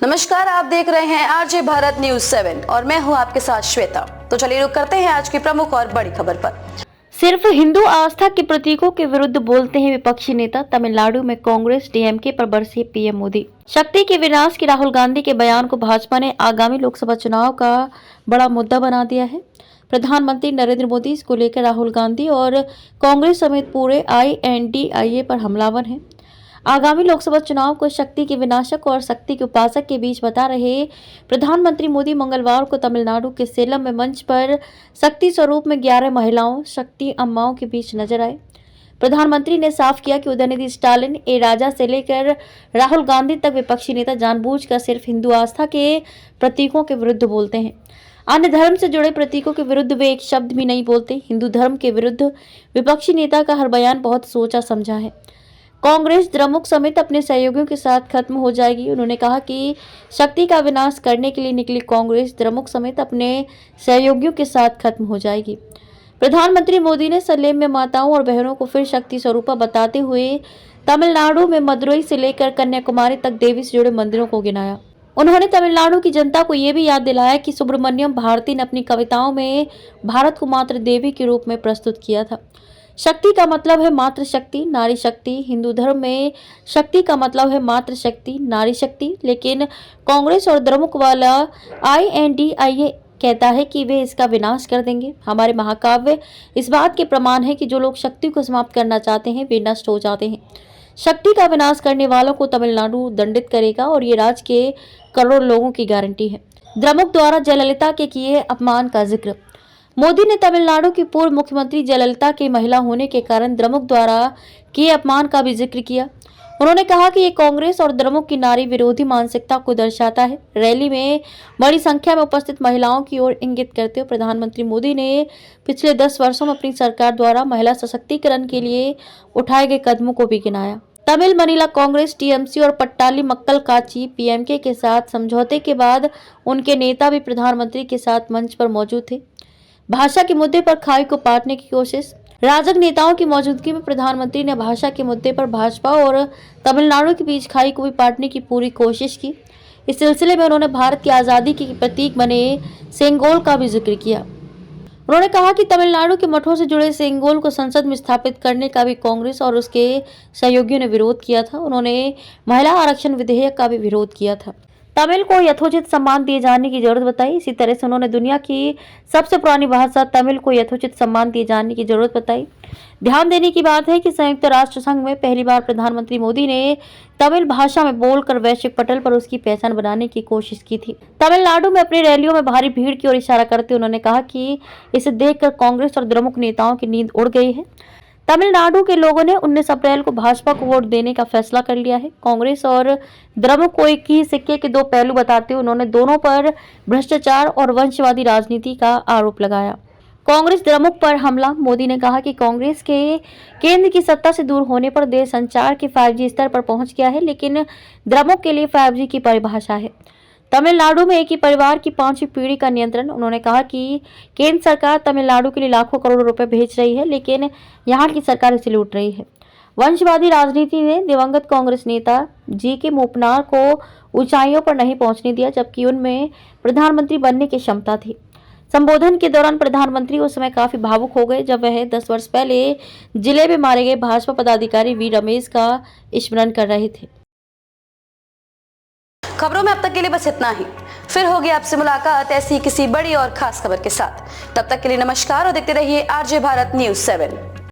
नमस्कार, आप देख रहे हैं आरजे भारत न्यूज 7 और मैं हूं आपके साथ श्वेता। तो चलिए रुक करते हैं आज की प्रमुख और बड़ी खबर पर। सिर्फ हिंदू आस्था के प्रतीकों के विरुद्ध बोलते हैं विपक्षी नेता। तमिलनाडु में कांग्रेस डीएमके पर बरसे पीएम मोदी। शक्ति के विनाश के राहुल गांधी के बयान को भाजपा ने आगामी लोकसभा चुनाव का बड़ा मुद्दा बना दिया है। प्रधानमंत्री नरेंद्र मोदी इसको लेकर राहुल गांधी और कांग्रेस समेत पूरे INDIA पर हमलावर हैं। आगामी लोकसभा चुनाव को शक्ति के विनाशक और शक्ति के उपासक के बीच बता रहे प्रधानमंत्री मोदी मंगलवार को तमिलनाडु के सेलम में मंच पर शक्ति स्वरूप में 11 महिलाओं शक्ति अम्माओं के बीच नजर आए। प्रधानमंत्री ने साफ किया कि उदयनिधि स्टालिन ए राजा से लेकर राहुल गांधी तक विपक्षी नेता जानबूझकर सिर्फ हिंदू आस्था के प्रतीकों के विरुद्ध बोलते हैं। अन्य धर्म से जुड़े प्रतीकों के विरुद्ध वे एक शब्द भी नहीं बोलते। हिंदू धर्म के विरुद्ध विपक्षी नेता का हर बयान बहुत सोचा समझा है। कांग्रेस द्रमुक समेत अपने सहयोगियों के साथ खत्म हो जाएगी। उन्होंने कहा कि शक्ति का विनाश करने के लिए निकली कांग्रेस द्रमुक समेत अपने सहयोगियों के साथ खत्म हो जाएगी। प्रधानमंत्री मोदी ने सलेम में माताओं और बहनों को फिर शक्ति स्वरूपा बताते हुए तमिलनाडु में मदुरई से लेकर कन्याकुमारी तक देवी से जुड़े मंदिरों को गिनाया। उन्होंने तमिलनाडु की जनता को ये भी याद दिलाया कि सुब्रमण्यम भारती ने अपनी कविताओं में भारत को मात्र देवी के रूप में प्रस्तुत किया था। शक्ति का मतलब है मात्र शक्ति, नारी शक्ति। हिंदू धर्म में शक्ति का मतलब है मात्र शक्ति, नारी शक्ति। लेकिन कांग्रेस और द्रमुक वाला INDIA कहता है कि वे इसका विनाश कर देंगे। हमारे महाकाव्य इस बात के प्रमाण है कि जो लोग शक्ति को समाप्त करना चाहते हैं वे नष्ट हो जाते हैं। शक्ति का विनाश करने वालों को तमिलनाडु दंडित करेगा और ये राज्य के करोड़ों लोगों की गारंटी है। द्रमुक द्वारा जयललिता के किए अपमान का जिक्र। मोदी ने तमिलनाडु की पूर्व मुख्यमंत्री जयललिता के महिला होने के कारण द्रमुक द्वारा किए अपमान का भी जिक्र किया। उन्होंने कहा कि ये कांग्रेस और द्रमुक की नारी विरोधी मानसिकता को दर्शाता है। रैली में बड़ी संख्या में उपस्थित महिलाओं की ओर इंगित करते हुए प्रधानमंत्री मोदी ने पिछले 10 वर्षों में अपनी सरकार द्वारा महिला सशक्तिकरण के लिए उठाए गए कदमों को भी गिनाया। तमिल मनीला कांग्रेस TMC और पट्टाली मक्कल काची PMK के साथ समझौते के बाद उनके नेता भी प्रधानमंत्री के साथ मंच पर मौजूद थे। भाषा के मुद्दे पर खाई को पाटने की कोशिश। राजग नेताओं की मौजूदगी में प्रधानमंत्री ने भाषा के मुद्दे पर भाजपा और तमिलनाडु के बीच खाई को भी पाटने की पूरी कोशिश की। इस सिलसिले में उन्होंने भारत की आज़ादी के प्रतीक बने सेंगोल का भी जिक्र किया। उन्होंने कहा कि तमिलनाडु के मठों से जुड़े सेंगोल को संसद में स्थापित करने का भी कांग्रेस और उसके सहयोगियों ने विरोध किया था। उन्होंने महिला आरक्षण विधेयक का भी विरोध किया था। तमिल को यथोचित सम्मान दिए जाने की जरूरत बताई। इसी तरह से उन्होंने दुनिया की सबसे पुरानी भाषा तमिल को यथोचित सम्मान दिए जाने की जरूरत बताई। ध्यान देने की बात है कि संयुक्त राष्ट्र संघ में पहली बार प्रधानमंत्री मोदी ने तमिल भाषा में बोलकर वैश्विक पटल पर उसकी पहचान बनाने की कोशिश की थी। तमिलनाडु में अपनी रैलियों में भारी भीड़ की ओर इशारा करते उन्होंने कहा कि इसे देखकर कांग्रेस और द्रमुक नेताओं की नींद उड़ गई है। तमिलनाडु के लोगों ने 19 अप्रैल को भाजपा को वोट देने का फैसला कर लिया है। कांग्रेस और द्रमुक को एक ही सिक्के के दो पहलू बताते हुए उन्होंने दोनों पर भ्रष्टाचार और वंशवादी राजनीति का आरोप लगाया। कांग्रेस द्रमुक पर हमला। मोदी ने कहा कि कांग्रेस के केंद्र की सत्ता से दूर होने पर देश संचार के 5G स्तर पर पहुंच गया है, लेकिन द्रमुक के लिए 5G की परिभाषा है तमिलनाडु में एक ही परिवार की 5वीं पीढ़ी का नियंत्रण। उन्होंने कहा कि केंद्र सरकार तमिलनाडु के लिए लाखों करोड़ रुपए भेज रही है, लेकिन यहाँ की सरकार इसे लूट रही है। वंशवादी राजनीति ने दिवंगत कांग्रेस नेता GK मूपनार को ऊंचाइयों पर नहीं पहुंचने दिया, जबकि उनमें प्रधानमंत्री बनने की क्षमता थी। संबोधन के दौरान प्रधानमंत्री उस समय काफी भावुक हो गए जब वह 10 वर्ष पहले जिले में मारे गए भाजपा पदाधिकारी V रमेश का स्मरण कर रहे थे। खबरों में अब तक के लिए बस इतना ही। फिर होगी आपसे मुलाकात ऐसी किसी बड़ी और खास खबर के साथ। तब तक के लिए नमस्कार और देखते रहिए आरजे भारत न्यूज 7।